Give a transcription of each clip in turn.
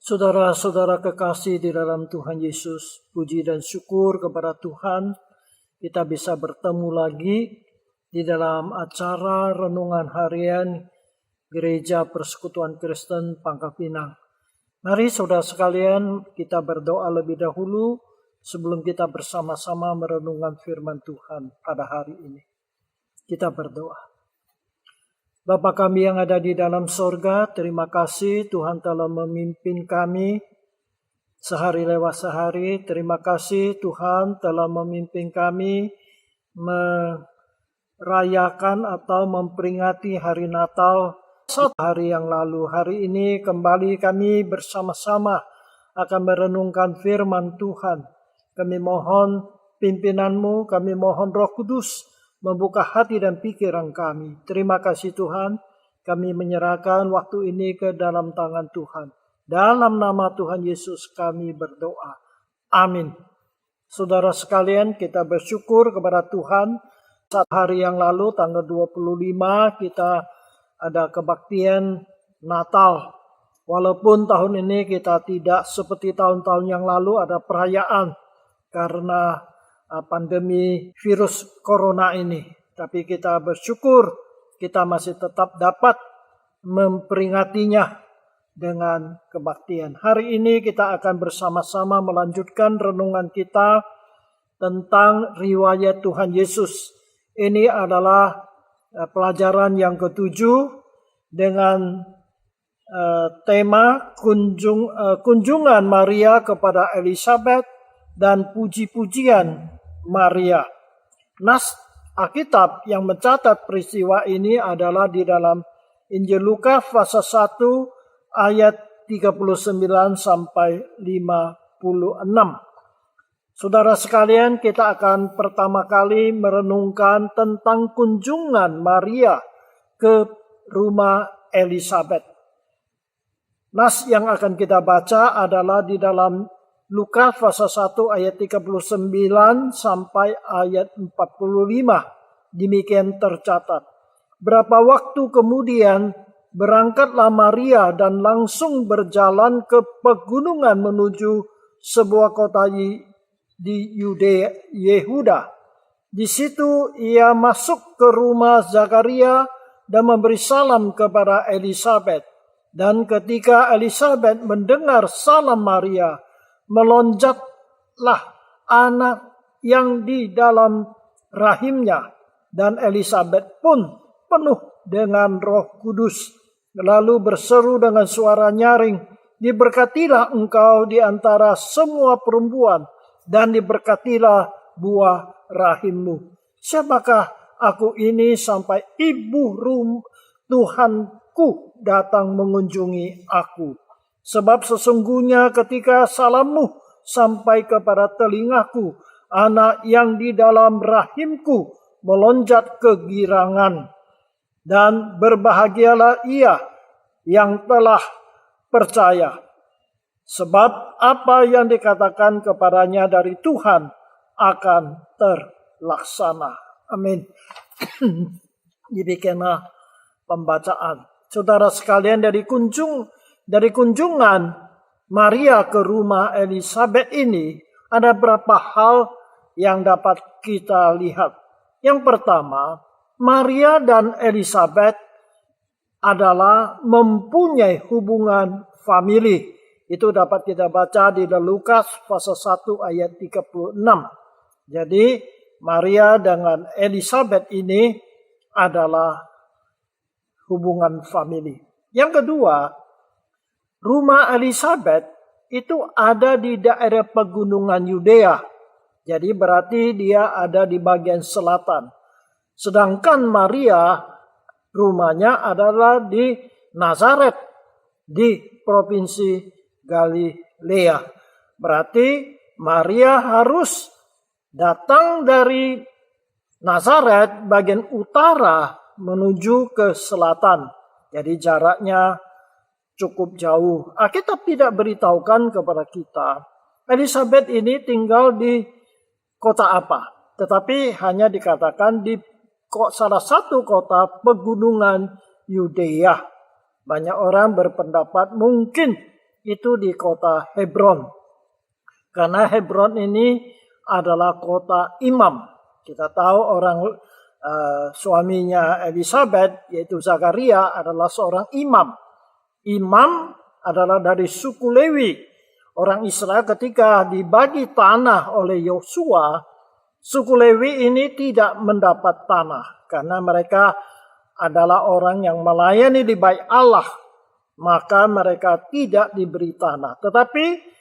Saudara-saudara kekasih di dalam Tuhan Yesus, puji dan syukur kepada Tuhan, kita bisa bertemu lagi di dalam acara renungan harian Gereja Persekutuan Kristen Pangkal Pinang. Mari saudara sekalian, kita berdoa lebih dahulu sebelum kita bersama-sama merenungkan firman Tuhan pada hari ini. Kita berdoa. Bapa kami yang ada di dalam sorga, terima kasih Tuhan telah memimpin kami sehari lewat sehari. Terima kasih Tuhan telah memimpin kami merayakan atau memperingati hari Natal satu hari yang lalu. Hari ini kembali kami bersama-sama akan merenungkan firman Tuhan. Kami mohon pimpinan-Mu, kami mohon Roh Kudus membuka hati dan pikiran kami. Terima kasih Tuhan, kami menyerahkan waktu ini ke dalam tangan Tuhan. Dalam nama Tuhan Yesus kami berdoa. Amin. Saudara sekalian, kita bersyukur kepada Tuhan. Saat hari yang lalu, tanggal 25, kita ada kebaktian Natal. Walaupun tahun ini kita tidak seperti tahun-tahun yang lalu ada perayaan karena pandemi virus corona ini. Tapi kita bersyukur kita masih tetap dapat memperingatinya dengan kebaktian. Hari ini kita akan bersama-sama melanjutkan renungan kita tentang riwayat Tuhan Yesus. Ini adalah pelajaran yang ketujuh dengan tema kunjungan Maria kepada Elizabeth dan puji-pujian Maria. Nas Alkitab yang mencatat peristiwa ini adalah di dalam Injil Lukas pasal 1 ayat 39 sampai 56. Saudara sekalian, kita akan pertama kali merenungkan tentang kunjungan Maria ke rumah Elizabeth. Nas yang akan kita baca adalah di dalam Lukas pasal 1 ayat 39 sampai ayat 45. Demikian tercatat. Berapa waktu kemudian berangkatlah Maria dan langsung berjalan ke pegunungan menuju sebuah kota di Yudea, Yehuda. Di situ ia masuk ke rumah Zakaria dan memberi salam kepada Elizabeth. Dan ketika Elizabeth mendengar salam Maria, melonjaklah anak yang di dalam rahimnya, dan Elizabeth pun penuh dengan Roh Kudus, lalu berseru dengan suara nyaring, "Diberkatilah engkau di antara semua perempuan, dan diberkatilah buah rahimmu. Siapakah aku ini sampai ibu Tuhanku datang mengunjungi aku? Sebab sesungguhnya ketika salammu sampai kepada telingaku, anak yang di dalam rahimku melonjak kegirangan. Dan berbahagialah ia yang telah percaya. Sebab apa yang dikatakan kepadanya dari Tuhan akan terlaksana." Amin. Demikianlah pembacaan. Saudara sekalian, dari kunjungan Maria ke rumah Elizabeth ini ada beberapa hal yang dapat kita lihat. Yang pertama, Maria dan Elizabeth adalah mempunyai hubungan famili. Itu dapat kita baca di Lukas pasal 1 ayat 36. Jadi Maria dengan Elizabeth ini adalah hubungan famili. Yang kedua, rumah Elizabeth itu ada di daerah pegunungan Yudea. Jadi berarti dia ada di bagian selatan. Sedangkan Maria rumahnya adalah di Nazaret, di provinsi Galilea. Berarti Maria harus datang dari Nazaret bagian utara menuju ke selatan. Jadi jaraknya cukup jauh. Alkitab tidak beritahukan kepada kita Elizabeth ini tinggal di kota apa. Tetapi hanya dikatakan di salah satu kota pegunungan Yudea. Banyak orang berpendapat mungkin itu di kota Hebron. Karena Hebron ini adalah kota imam. Kita tahu suaminya Elizabeth, yaitu Zakaria, adalah seorang imam. Imam adalah dari suku Lewi. Orang Israel ketika dibagi tanah oleh Yosua, suku Lewi ini tidak mendapat tanah. Karena mereka adalah orang yang melayani di bait Allah. Maka mereka tidak diberi tanah. Tetapi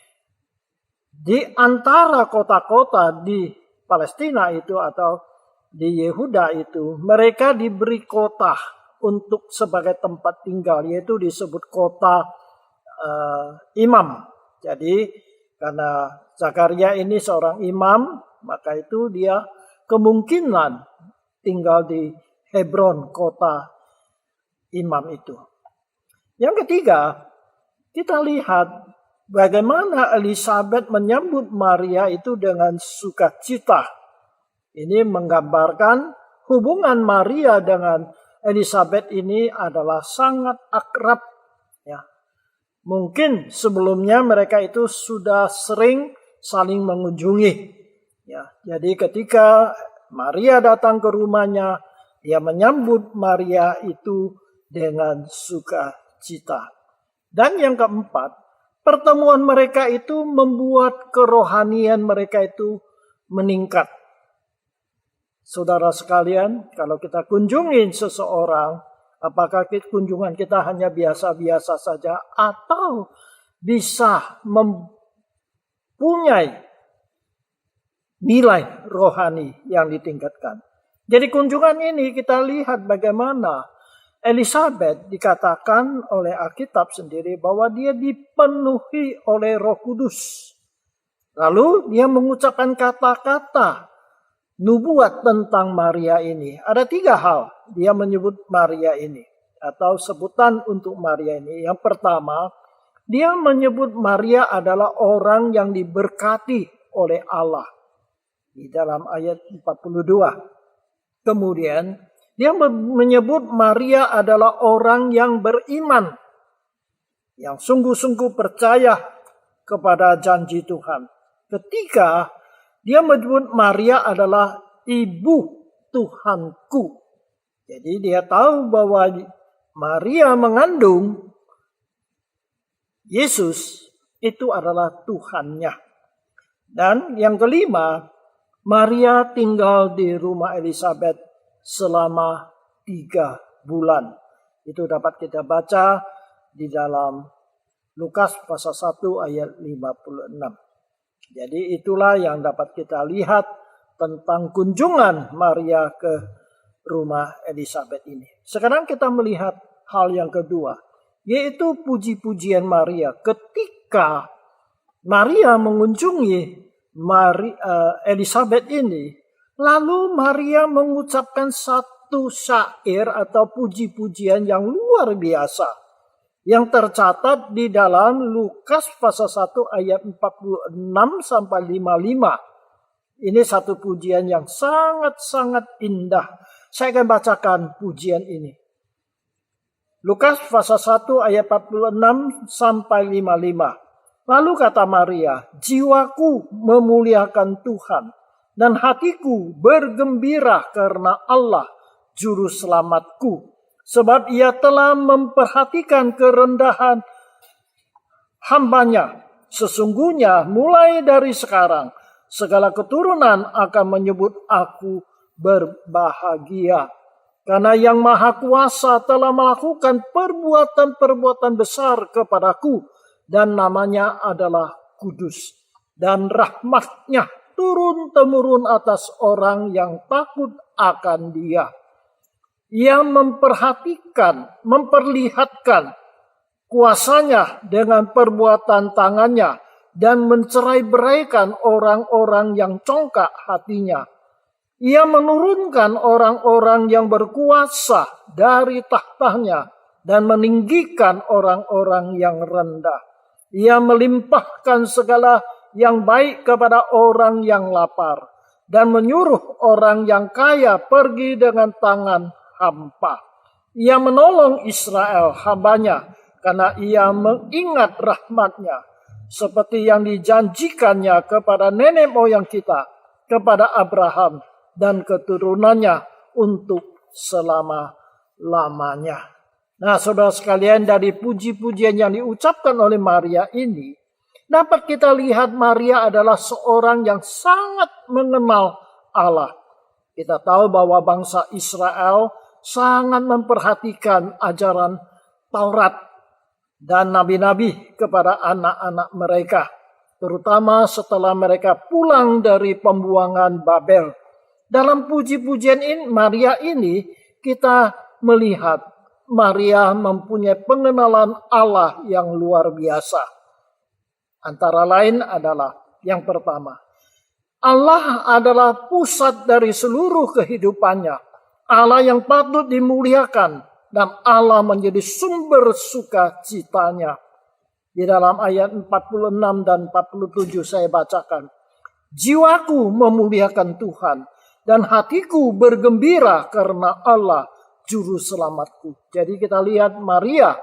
di antara kota-kota di Palestina itu atau di Yehuda itu, mereka diberi kota untuk sebagai tempat tinggal, yaitu disebut kota imam. Jadi karena Zakaria ini seorang imam, maka itu dia kemungkinan tinggal di Hebron, kota imam itu. Yang ketiga, kita lihat bagaimana Elizabeth menyambut Maria itu dengan sukacita. Ini menggambarkan hubungan Maria dengan Elizabeth ini adalah sangat akrab. Ya. Mungkin sebelumnya mereka itu sudah sering saling mengunjungi. Ya. Jadi ketika Maria datang ke rumahnya, dia menyambut Maria itu dengan sukacita. Dan yang keempat, pertemuan mereka itu membuat kerohanian mereka itu meningkat. Saudara sekalian, kalau kita kunjungin seseorang, apakah kunjungan kita hanya biasa-biasa saja atau bisa mempunyai nilai rohani yang ditingkatkan. Jadi kunjungan ini kita lihat bagaimana Elizabeth dikatakan oleh Alkitab sendiri bahwa dia dipenuhi oleh Roh Kudus. Lalu dia mengucapkan kata-kata nubuat tentang Maria ini. Ada 3 hal dia menyebut Maria ini atau sebutan untuk Maria ini. Yang pertama, dia menyebut Maria adalah orang yang diberkati oleh Allah. Di dalam ayat 42. Kemudian dia menyebut Maria adalah orang yang beriman. Yang sungguh-sungguh percaya kepada janji Tuhan. Ketika dia menyebut Maria adalah ibu Tuhanku. Jadi dia tahu bahwa Maria mengandung Yesus itu adalah Tuhannya. Dan yang kelima, Maria tinggal di rumah Elizabeth selama 3 bulan. Itu dapat kita baca di dalam Lukas pasal 1 ayat 56. Jadi itulah yang dapat kita lihat tentang kunjungan Maria ke rumah Elizabeth ini. Sekarang kita melihat hal yang kedua, yaitu puji-pujian Maria. Ketika Maria mengunjungi Elizabeth ini, lalu Maria mengucapkan satu syair atau puji-pujian yang luar biasa. Yang tercatat di dalam Lukas pasal 1 ayat 46 sampai 55. Ini satu pujian yang sangat-sangat indah. Saya akan bacakan pujian ini. Lukas pasal 1 ayat 46 sampai 55. Lalu kata Maria, jiwaku memuliakan Tuhan dan hatiku bergembira karena Allah juru selamatku. Sebab ia telah memperhatikan kerendahan hambanya. Sesungguhnya mulai dari sekarang segala keturunan akan menyebut aku berbahagia. Karena yang Maha Kuasa telah melakukan perbuatan-perbuatan besar kepadaku. Dan namanya adalah kudus. Dan rahmatnya turun-temurun atas orang yang takut akan dia. Ia memperlihatkan kuasanya dengan perbuatan tangannya dan mencerai-beraikan orang-orang yang congkak hatinya. Ia menurunkan orang-orang yang berkuasa dari tahtanya dan meninggikan orang-orang yang rendah. Ia melimpahkan segala yang baik kepada orang yang lapar dan menyuruh orang yang kaya pergi dengan tangan hampa. Ia menolong Israel hambanya karena ia mengingat rahmat-Nya seperti yang dijanjikannya kepada nenek moyang kita, kepada Abraham dan keturunannya untuk selama-lamanya. Nah, saudara sekalian, dari puji-pujian yang diucapkan oleh Maria ini, dapat kita lihat Maria adalah seorang yang sangat mengenal Allah. Kita tahu bahwa bangsa Israel sangat memperhatikan ajaran Taurat dan nabi-nabi kepada anak-anak mereka, terutama setelah mereka pulang dari pembuangan Babel. Dalam puji-pujian ini, Maria ini, kita melihat Maria mempunyai pengenalan Allah yang luar biasa. Antara lain adalah yang pertama, Allah adalah pusat dari seluruh kehidupannya. Allah yang patut dimuliakan dan Allah menjadi sumber sukacitanya. Di dalam ayat 46 dan 47 saya bacakan. Jiwaku memuliakan Tuhan dan hatiku bergembira karena Allah juru selamatku. Jadi kita lihat Maria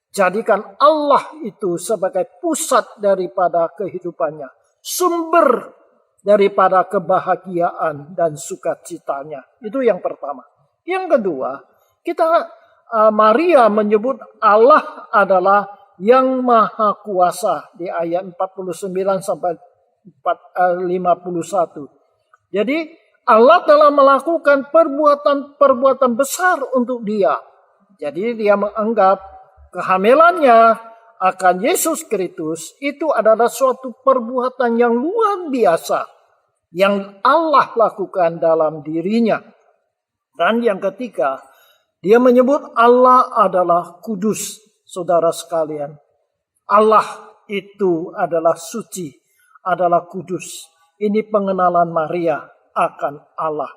jadikan Allah itu sebagai pusat daripada kehidupannya, sumber daripada kebahagiaan dan sukacitanya. Itu yang pertama. Yang kedua, Maria menyebut Allah adalah yang maha kuasa di ayat 49 sampai 51. Jadi Allah telah melakukan perbuatan besar untuk dia. Jadi dia menganggap kehamilannya akan Yesus Kristus itu adalah suatu perbuatan yang luar biasa yang Allah lakukan dalam dirinya. Dan yang ketiga, dia menyebut Allah adalah kudus, saudara sekalian. Allah itu adalah suci, adalah kudus. Ini pengenalan Maria akan Allah.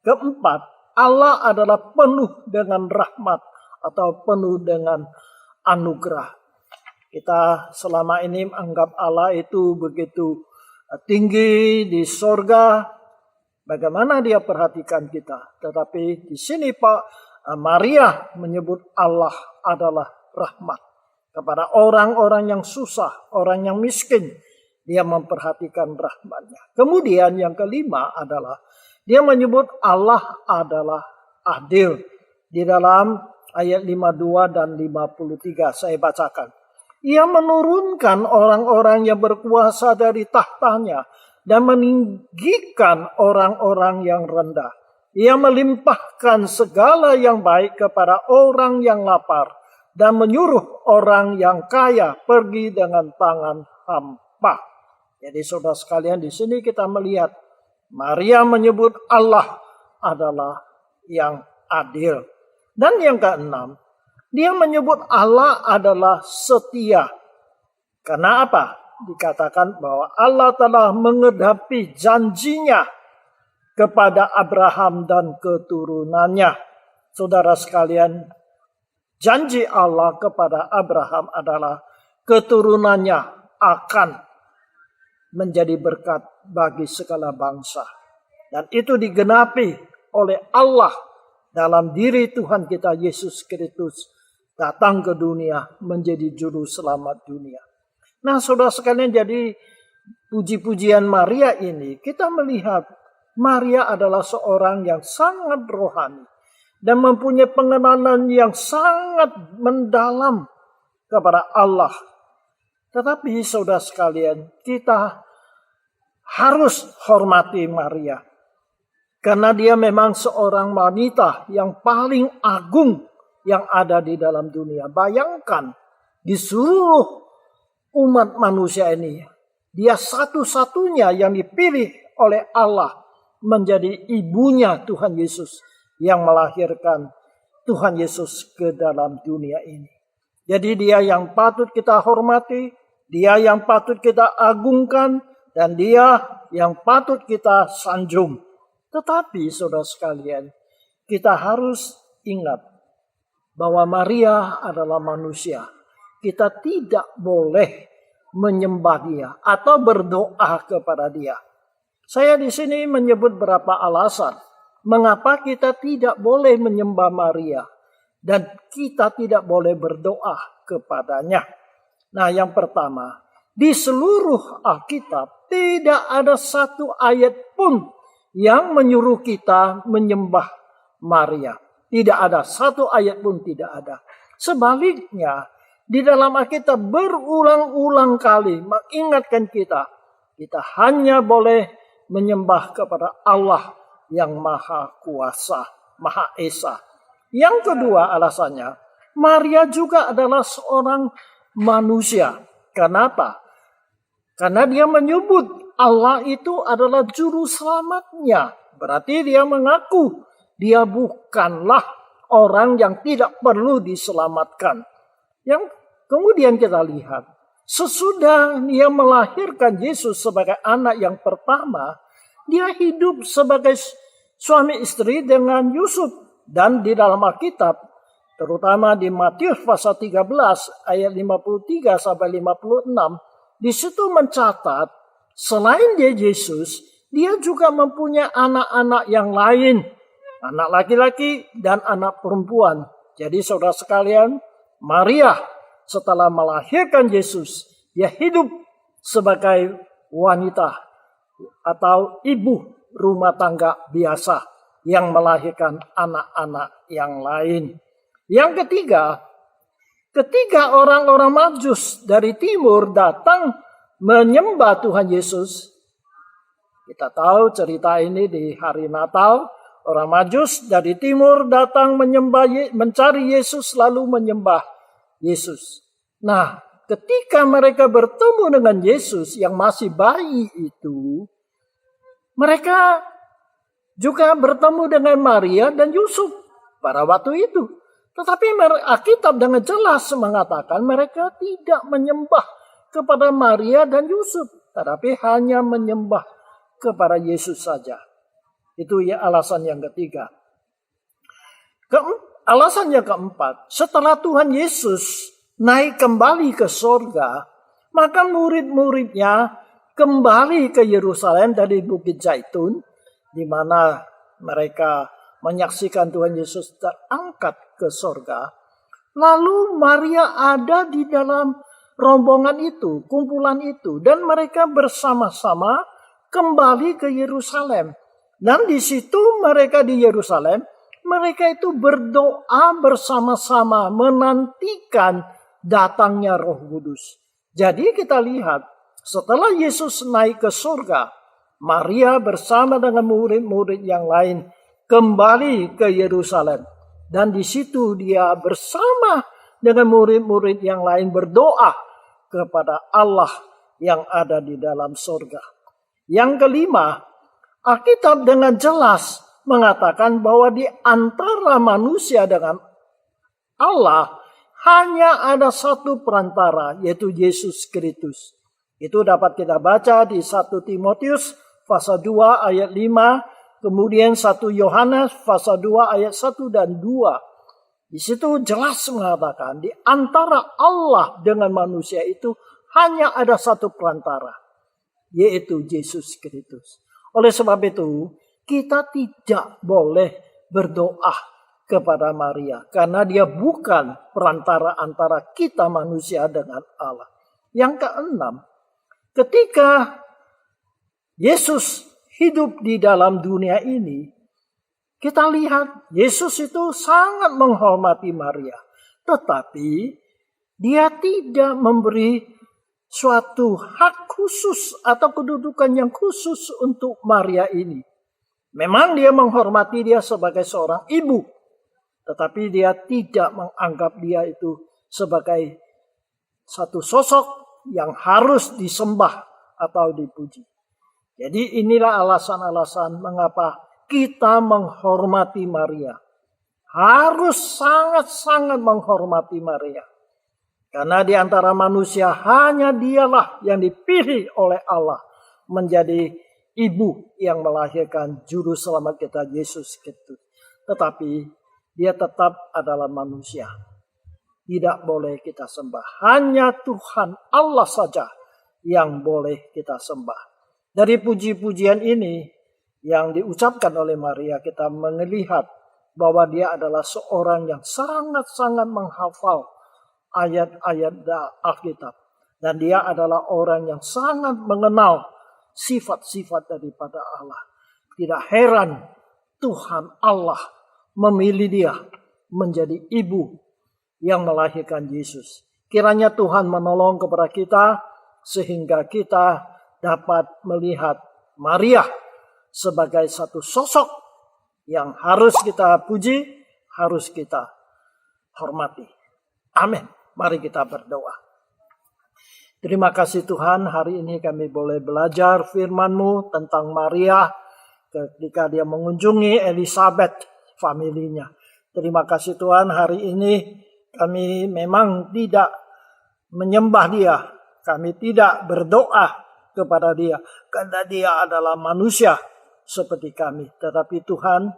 Keempat, Allah adalah penuh dengan rahmat atau penuh dengan anugerah. Kita selama ini menganggap Allah itu begitu tinggi di sorga. Bagaimana dia perhatikan kita. Tetapi di sini Maria menyebut Allah adalah rahmat. Kepada orang-orang yang susah, orang yang miskin, dia memperhatikan rahmatnya. Kemudian yang kelima adalah dia menyebut Allah adalah adil. Di dalam ayat 52 dan 53 saya bacakan. Ia menurunkan orang-orang yang berkuasa dari tahtanya dan meninggikan orang-orang yang rendah. Ia melimpahkan segala yang baik kepada orang yang lapar dan menyuruh orang yang kaya pergi dengan tangan hampa. Jadi saudara sekalian, di sini kita melihat Maria menyebut Allah adalah yang adil. Dan yang keenam, dia menyebut Allah adalah setia. Karena apa? Dikatakan bahwa Allah telah mengedapi janjinya kepada Abraham dan keturunannya. Saudara sekalian, janji Allah kepada Abraham adalah keturunannya akan menjadi berkat bagi segala bangsa. Dan itu digenapi oleh Allah dalam diri Tuhan kita Yesus Kristus datang ke dunia menjadi juru selamat dunia. Nah, saudara sekalian, jadi puji-pujian Maria ini kita melihat Maria adalah seorang yang sangat rohani dan mempunyai pengenalan yang sangat mendalam kepada Allah. Tetapi saudara sekalian, kita harus hormati Maria. Karena dia memang seorang wanita yang paling agung yang ada di dalam dunia. Bayangkan di seluruh umat manusia ini, dia satu-satunya yang dipilih oleh Allah menjadi ibunya Tuhan Yesus yang melahirkan Tuhan Yesus ke dalam dunia ini. Jadi dia yang patut kita hormati, dia yang patut kita agungkan, dan dia yang patut kita sanjung. Tetapi saudara sekalian, kita harus ingat bahwa Maria adalah manusia. Kita tidak boleh menyembah dia atau berdoa kepada dia. Saya di sini menyebut beberapa alasan mengapa kita tidak boleh menyembah Maria. dan kita tidak boleh berdoa kepadanya. Nah, yang pertama, di seluruh Alkitab tidak ada satu ayat pun yang menyuruh kita menyembah Maria. Tidak ada, satu ayat pun tidak ada. Sebaliknya, di dalam Alkitab berulang-ulang kali mengingatkan kita hanya boleh menyembah kepada Allah yang Maha Kuasa, Maha Esa. Yang kedua alasannya, Maria juga adalah seorang manusia. Kenapa? Karena dia menyebut Allah itu adalah juru selamatnya. Berarti dia mengaku dia bukanlah orang yang tidak perlu diselamatkan. Yang kemudian kita lihat, sesudah dia melahirkan Yesus sebagai anak yang pertama, dia hidup sebagai suami istri dengan Yusuf. Dan di dalam Alkitab, terutama di Matius pasal 13 ayat 53 sampai 56, di situ mencatat selain dia Yesus, dia juga mempunyai anak-anak yang lain, anak laki-laki dan anak perempuan. Jadi saudara sekalian, Maria setelah melahirkan Yesus, dia hidup sebagai wanita atau ibu rumah tangga biasa yang melahirkan anak-anak yang lain. Yang ketiga, ketika orang-orang Majus dari timur datang menyembah Tuhan Yesus, kita tahu cerita ini di hari Natal, orang Majus dari timur datang mencari Yesus lalu menyembah Yesus. Nah, ketika mereka bertemu dengan Yesus yang masih bayi itu, mereka juga bertemu dengan Maria dan Yusuf pada waktu itu. Tetapi Alkitab dengan jelas mengatakan mereka tidak menyembah kepada Maria dan Yusuf, tetapi hanya menyembah kepada Yesus saja. Itu ya alasan yang ketiga. Alasan yang keempat, setelah Tuhan Yesus naik kembali ke sorga, maka murid-muridnya kembali ke Yerusalem dari Bukit Zaitun, di mana mereka menyaksikan Tuhan Yesus terangkat ke sorga. Lalu Maria ada di dalam rombongan itu, kumpulan itu, dan mereka bersama-sama kembali ke Yerusalem. Dan di situ mereka di Yerusalem, mereka itu berdoa bersama-sama menantikan datangnya Roh Kudus. Jadi kita lihat setelah Yesus naik ke surga, Maria bersama dengan murid-murid yang lain kembali ke Yerusalem. Dan di situ dia bersama dengan murid-murid yang lain berdoa kepada Allah yang ada di dalam surga. Yang kelima, Alkitab dengan jelas mengatakan bahwa di antara manusia dengan Allah hanya ada satu perantara, yaitu Yesus Kristus. Itu dapat kita baca di 1 Timotius pasal 2 ayat 5, kemudian 1 Yohanes pasal 2 ayat 1 dan 2. Di situ jelas mengatakan di antara Allah dengan manusia itu hanya ada satu perantara, yaitu Yesus Kristus. Oleh sebab itu, kita tidak boleh berdoa kepada Maria, karena dia bukan perantara antara kita manusia dengan Allah. Yang keenam, ketika Yesus hidup di dalam dunia ini, kita lihat Yesus itu sangat menghormati Maria. Tetapi dia tidak memberi suatu hak khusus atau kedudukan yang khusus untuk Maria ini. Memang dia menghormati dia sebagai seorang ibu, tetapi dia tidak menganggap dia itu sebagai satu sosok yang harus disembah atau dipuji. Jadi inilah alasan-alasan mengapa kita menghormati Maria. Harus sangat-sangat menghormati Maria. Karena di antara manusia hanya dialah yang dipilih oleh Allah menjadi ibu yang melahirkan juru selamat kita Yesus Kristus. Tetapi dia tetap adalah manusia. Tidak boleh kita sembah. Hanya Tuhan Allah saja yang boleh kita sembah. Dari puji-pujian ini yang diucapkan oleh Maria, kita melihat bahwa dia adalah seorang yang sangat-sangat menghafal ayat-ayat Alkitab. Dan dia adalah orang yang sangat mengenal sifat-sifat daripada Allah. Tidak heran Tuhan Allah memilih dia menjadi ibu yang melahirkan Yesus. Kiranya Tuhan menolong kepada kita sehingga kita dapat melihat Maria sebagai satu sosok yang harus kita puji, harus kita hormati. Amin. Mari kita berdoa. Terima kasih Tuhan, hari ini kami boleh belajar firman-Mu tentang Maria ketika dia mengunjungi Elizabeth, familinya. Terima kasih Tuhan, hari ini kami memang tidak menyembah dia, kami tidak berdoa kepada dia, karena dia adalah manusia seperti kami. Tetapi Tuhan,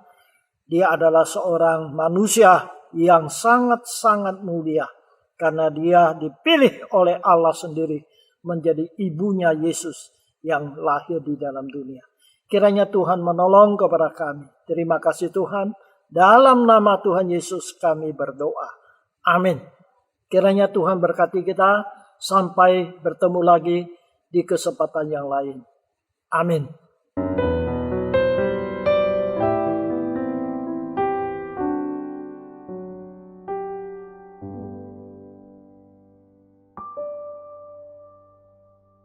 dia adalah seorang manusia yang sangat-sangat mulia. Karena dia dipilih oleh Allah sendiri menjadi ibunya Yesus yang lahir di dalam dunia. Kiranya Tuhan menolong kepada kami. Terima kasih Tuhan. Dalam nama Tuhan Yesus kami berdoa. Amin. Kiranya Tuhan berkati kita sampai bertemu lagi di kesempatan yang lain. Amin.